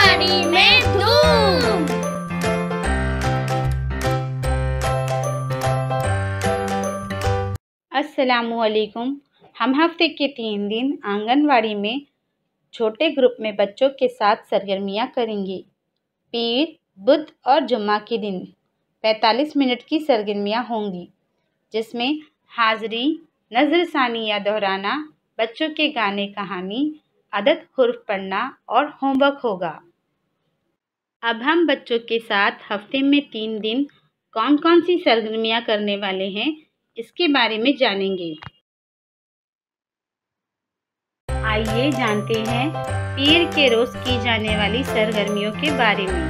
आंगनवाड़ी में धूम। अस्सलामुअलैकुम। हम हफ्ते के 3 दिन आंगनवाड़ी में छोटे ग्रुप में बच्चों के साथ सरगर्मियाँ करेंगे। पीर, बुध और जुम्मा के दिन 45 मिनट की सरगर्मियाँ होंगी, जिसमें हाज़री, नज़रसानी या दोहराना, बच्चों के गाने कहानी, अदद हुर्फ पढ़ना और होमवर्क होगा। अब हम बच्चों के साथ हफ्ते में 3 दिन कौन कौन सी सरगर्मियाँ करने वाले हैं, इसके बारे में जानेंगे। आइए जानते हैं पीर के रोज़ की जाने वाली सरगर्मियों के बारे में।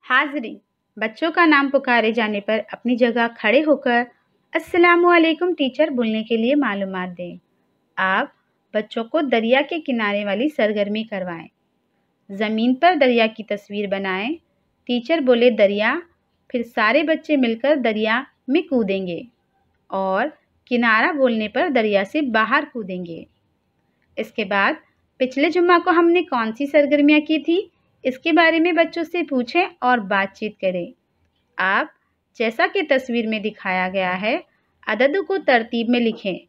हाज़री, बच्चों का नाम पुकारे जाने पर अपनी जगह खड़े होकर अस्सलामुअलैकुम टीचर बोलने के लिए मालूमात दें। आप बच्चों को दरिया के किनारे वाली सरगर्मी करवाएं। ज़मीन पर दरिया की तस्वीर बनाएं। टीचर बोले दरिया, फिर सारे बच्चे मिलकर दरिया में कूदेंगे और किनारा बोलने पर दरिया से बाहर कूदेंगे। इसके बाद पिछले जुम्मा को हमने कौन सी सरगर्मियाँ की थी, इसके बारे में बच्चों से पूछें और बातचीत करें। आप जैसा कि तस्वीर में दिखाया गया है, अददों को तरतीब में लिखें,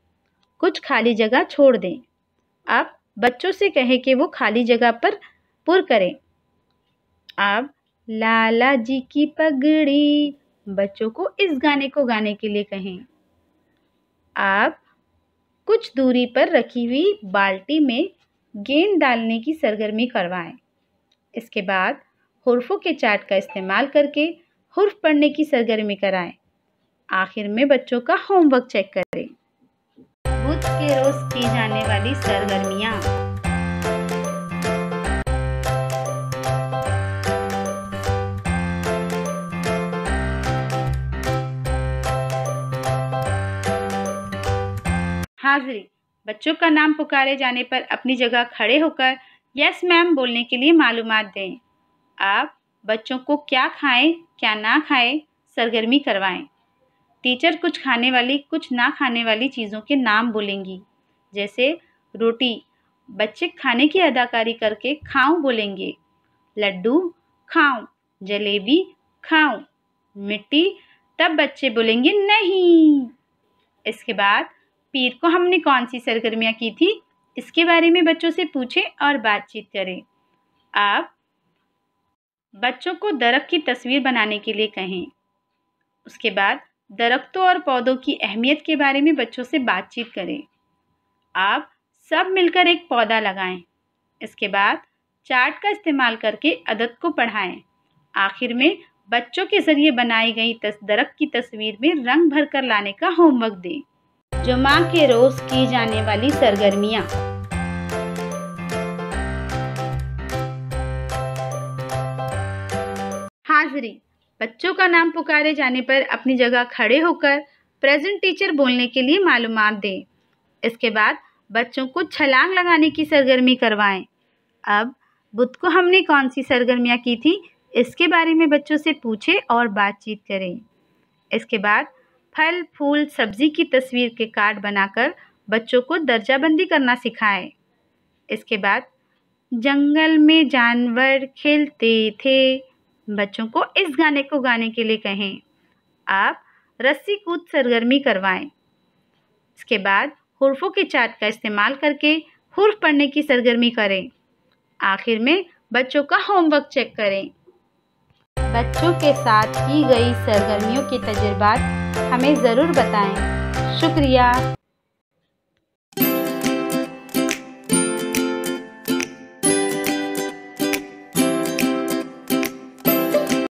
कुछ खाली जगह छोड़ दें। आप बच्चों से कहें कि वो खाली जगह पर पुर करें। आप लाला जी की पगड़ी, बच्चों को इस गाने को गाने के लिए कहें। आप कुछ दूरी पर रखी हुई बाल्टी में गेंद डालने की सरगर्मी करवाएं। इसके बाद हुर्फों के चार्ट का इस्तेमाल करके हुर्फ पढ़ने की सरगर्मी कराएं। आखिर में बच्चों का होमवर्क चेक करें। बुध के रोज़ की जाने वाली सरगर्मियाँ। हाज़री, बच्चों का नाम पुकारे जाने पर अपनी जगह खड़े होकर यस मैम बोलने के लिए मालूमात दें। आप बच्चों को क्या खाएं, क्या ना खाएं सरगर्मी करवाएं। टीचर कुछ खाने वाली, कुछ ना खाने वाली चीज़ों के नाम बोलेंगी। जैसे रोटी, बच्चे खाने की अदाकारी करके खाऊं बोलेंगे। लड्डू खाऊं, जलेबी खाऊं, मिट्टी, तब बच्चे बोलेंगे नहीं। इसके बाद पीर को हमने कौन सी सरगर्मियाँ की थी, इसके बारे में बच्चों से पूछें और बातचीत करें। आप बच्चों को दरख्त की तस्वीर बनाने के लिए कहें। उसके बाद दरख्तों और पौधों की अहमियत के बारे में बच्चों से बातचीत करें। आप सब मिलकर एक पौधा लगाएं। इसके बाद चार्ट का इस्तेमाल करके अदद को पढ़ाएं। आखिर में बच्चों के ज़रिए बनाई गई दरख्त की तस्वीर में रंग भरकर लाने का होमवर्क दें। जुमा के रोज़ की जाने वाली सरगर्मियाँ। हाज़री, बच्चों का नाम पुकारे जाने पर अपनी जगह खड़े होकर प्रेजेंट टीचर बोलने के लिए मालूमात दें। इसके बाद बच्चों को छलांग लगाने की सरगर्मी करवाएं। अब बुध को हमने कौन सी सरगर्मियाँ की थी, इसके बारे में बच्चों से पूछें और बातचीत करें। इसके बाद फल, फूल, सब्जी की तस्वीर के कार्ड बनाकर बच्चों को दर्जाबंदी करना सिखाएं। इसके बाद जंगल में जानवर खेलते थे, बच्चों को इस गाने को गाने के लिए कहें। आप रस्सी कूद सरगर्मी करवाएं। इसके बाद हुर्फों के चार्ट का इस्तेमाल करके हुर्फ पढ़ने की सरगर्मी करें। आखिर में बच्चों का होमवर्क चेक करें। बच्चों के साथ की गई सरगर्मियों के तजुर्बात हमें ज़रूर बताएं। शुक्रिया।